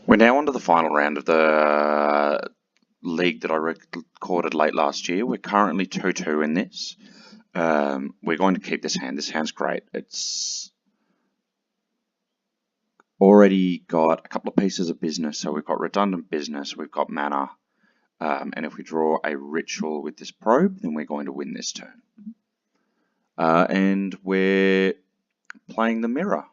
We're now on to the final round of the league that I recorded late last year. We're currently 2-2 in this. We're going to keep this hand. This hand's great. It's already got a couple of pieces of business. So we've got redundant business, we've got mana, and if we draw a ritual with this probe, then we're going to win this turn. And we're playing the mirror.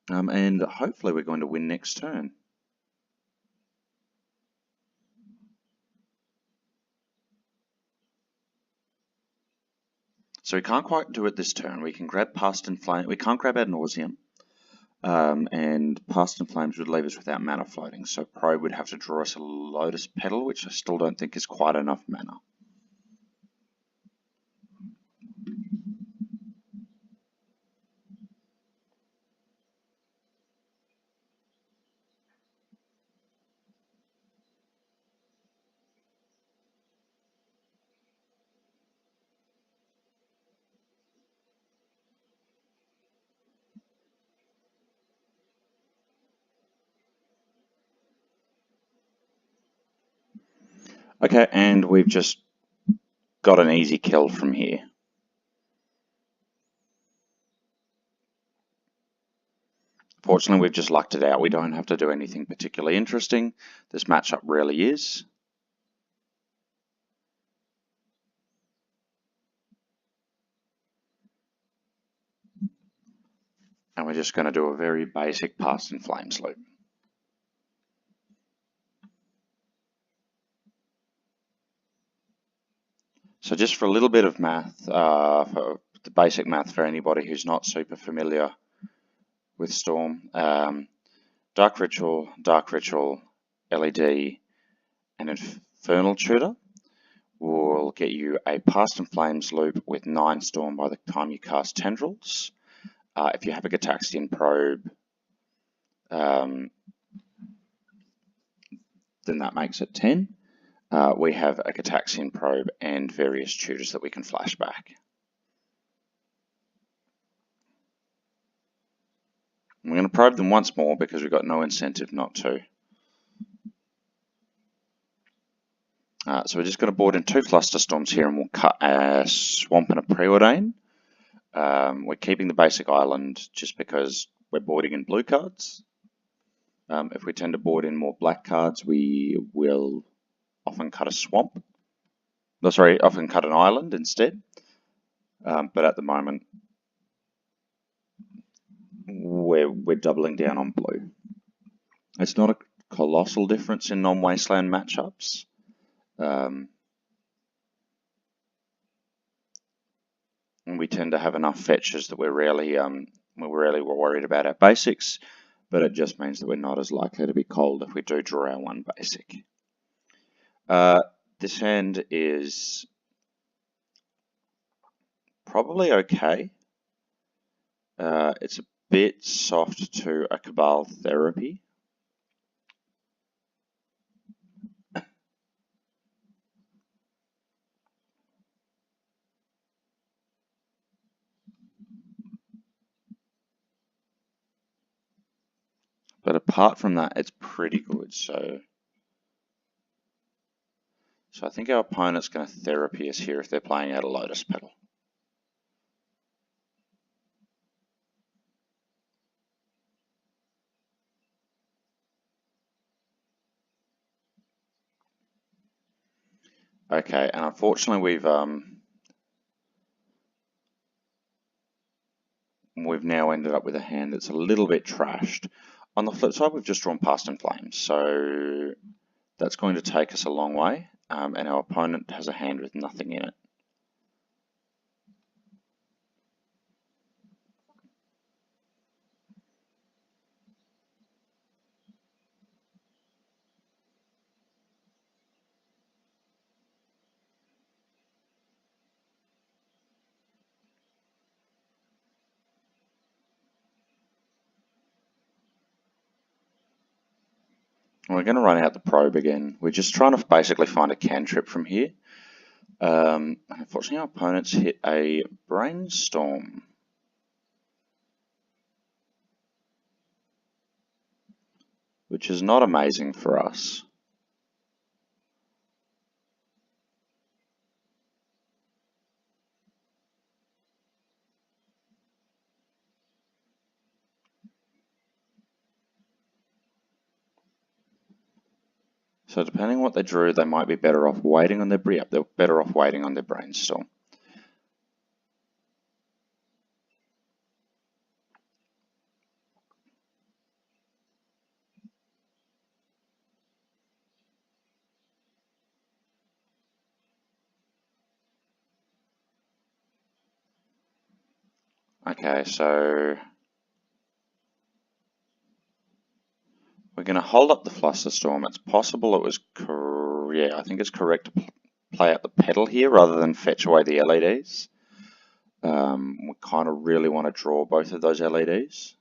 And hopefully we're going to win next turn. So we can't quite do it this turn. We can grab Past in Flames. We can't grab Ad Nauseam. And Past in Flames would leave us without mana floating. So Probe would have to draw us a Lotus Petal, which I still don't think is quite enough mana. Okay, and we've just got an easy kill from here. Fortunately, we've just lucked it out. We don't have to do anything particularly interesting. This matchup really is. And we're just going to do a very basic Past in Flames loop. So just for a little bit of math, for the basic math for anybody who's not super familiar with Storm, Dark Ritual, LED, and Infernal Tutor will get you a Past in Flames loop with 9 Storm by the time you cast Tendrils. If you have a Gitaxian Probe, then that makes it 10. We have a Gitaxian Probe and various tutors that we can flash back. We're going to probe them once more because we've got no incentive not to. So we're just going to board in 2 Flusterstorms here and we'll cut a Swamp and a Preordain. We're keeping the basic island just because we're boarding in blue cards. If we tend to board in more black cards, we will often cut a swamp. No, sorry, often cut an island instead. But at the moment, we're doubling down on blue. It's not a colossal difference in non-wasteland matchups. And we tend to have enough fetches that we're rarely worried about our basics, but it just means that we're not as likely to be cold if we do draw our one basic. This hand is probably okay. It's a bit soft to a Cabal Therapy. But apart from that, it's pretty good. So I think our opponent's going to Therapy us here if they're playing out a Lotus Petal. Okay, and unfortunately we've now ended up with a hand that's a little bit trashed. On the flip side, we've just drawn Past in Flames, so that's going to take us a long way, and our opponent has a hand with nothing in it. We're going to run out the probe again. We're just trying to basically find a cantrip from here. Unfortunately, our opponent's hit a Brainstorm. which is not amazing for us. So depending on what they drew, they might be better off waiting on their they're better off waiting on their brainstorm. Okay, so we're going to hold up the Flusterstorm. It's possible it was, yeah, I think it's correct to play out the pedal here rather than fetch away the LEDs. We kind of really want to draw both of those LEDs.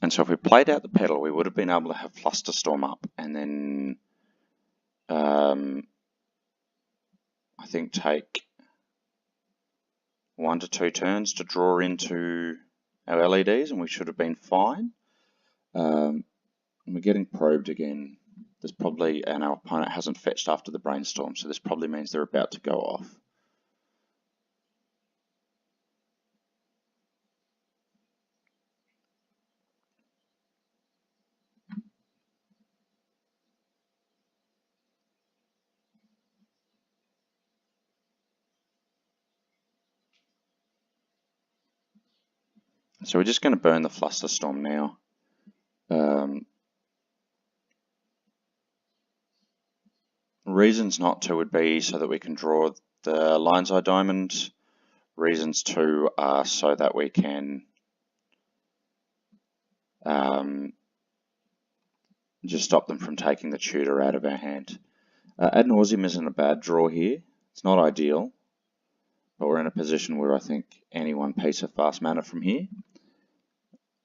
And so if we played out the pedal, we would have been able to have Flusterstorm up and then I think take 1 to 2 turns to draw into our LEDs, and we should have been fine. And we're getting probed again. There's probably, and our opponent hasn't fetched after the brainstorm, so this probably means they're about to go off. So we're just going to burn the Flusterstorm now. Reasons not to would be so that we can draw the Lion's Eye Diamond. Reasons to are so that we can just stop them from taking the tutor out of our hand. Ad Nauseam isn't a bad draw here. It's not ideal, but we're in a position where I think any one piece of fast mana from here,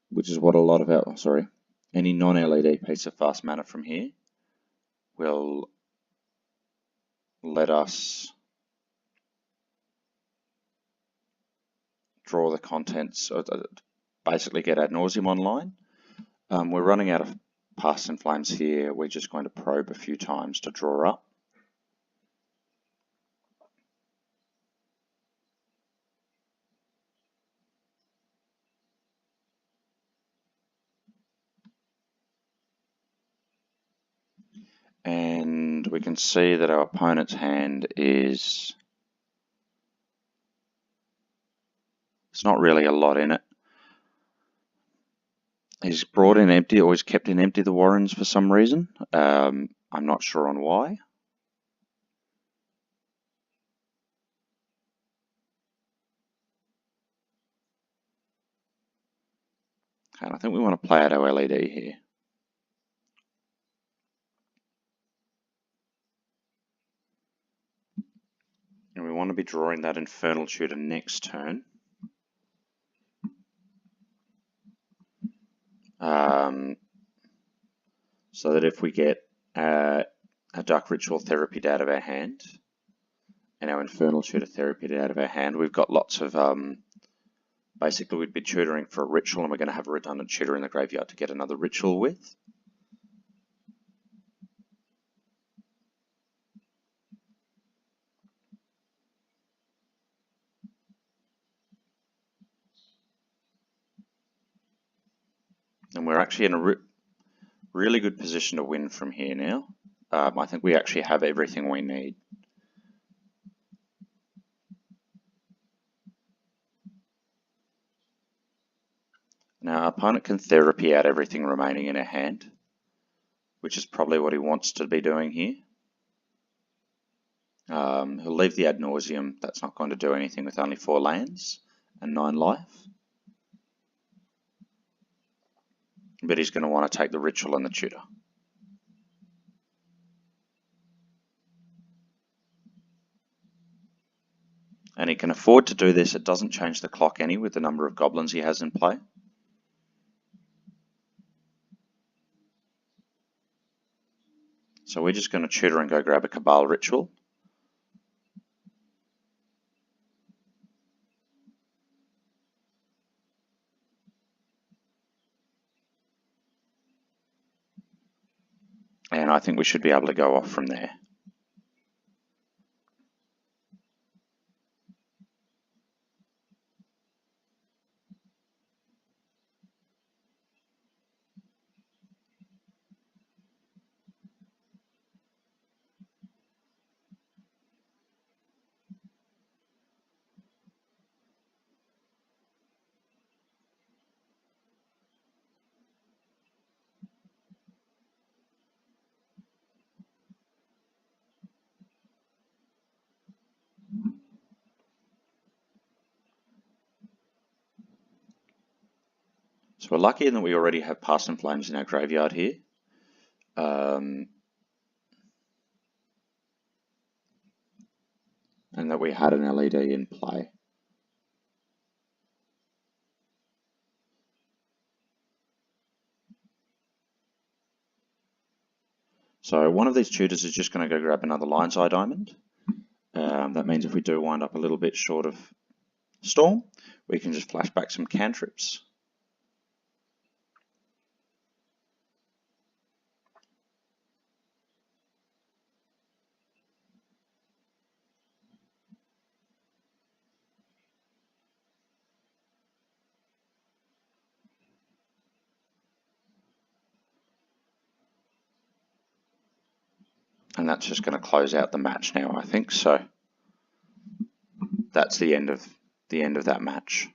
which is what a lot of our, any non-LED piece of fast mana from here will let us draw the contents, basically get Ad Nauseam online. We're running out of Past in Flames here. We're just going to probe a few times to draw up. And we can see that our opponent's hand is, it's not really a lot in it. He's brought in empty, or he's kept in empty the Warrens for some reason. I'm not sure on why. And I think we want to play out our LED here. And we want to be drawing that Infernal Tutor next turn. So that if we get a Dark Ritual Therapy out of our hand, and our Infernal Tutor Therapy out of our hand, we've got lots of, basically we'd be tutoring for a ritual, and we're going to have a redundant tutor in the graveyard to get another ritual with. And we're actually in a really good position to win from here now. I think we actually have everything we need. Now our opponent can therapy out everything remaining in our hand, which is probably what he wants to be doing here. He'll leave the Ad Nauseam. That's not going to do anything with only 4 lands and 9 life. But he's going to want to take the ritual and the tutor. And he can afford to do this. It doesn't change the clock any with the number of goblins he has in play. So we're just going to tutor and go grab a Cabal Ritual. And I think we should be able to go off from there. So we're lucky in that we already have Parsnip Flames in our graveyard here. And that we had an LED in play. So one of these tutors is just going to go grab another Lion's Eye Diamond. That means if we do wind up a little bit short of Storm, we can just flash back some cantrips. And that's just going to close out the match now, I think. So that's the end of that match.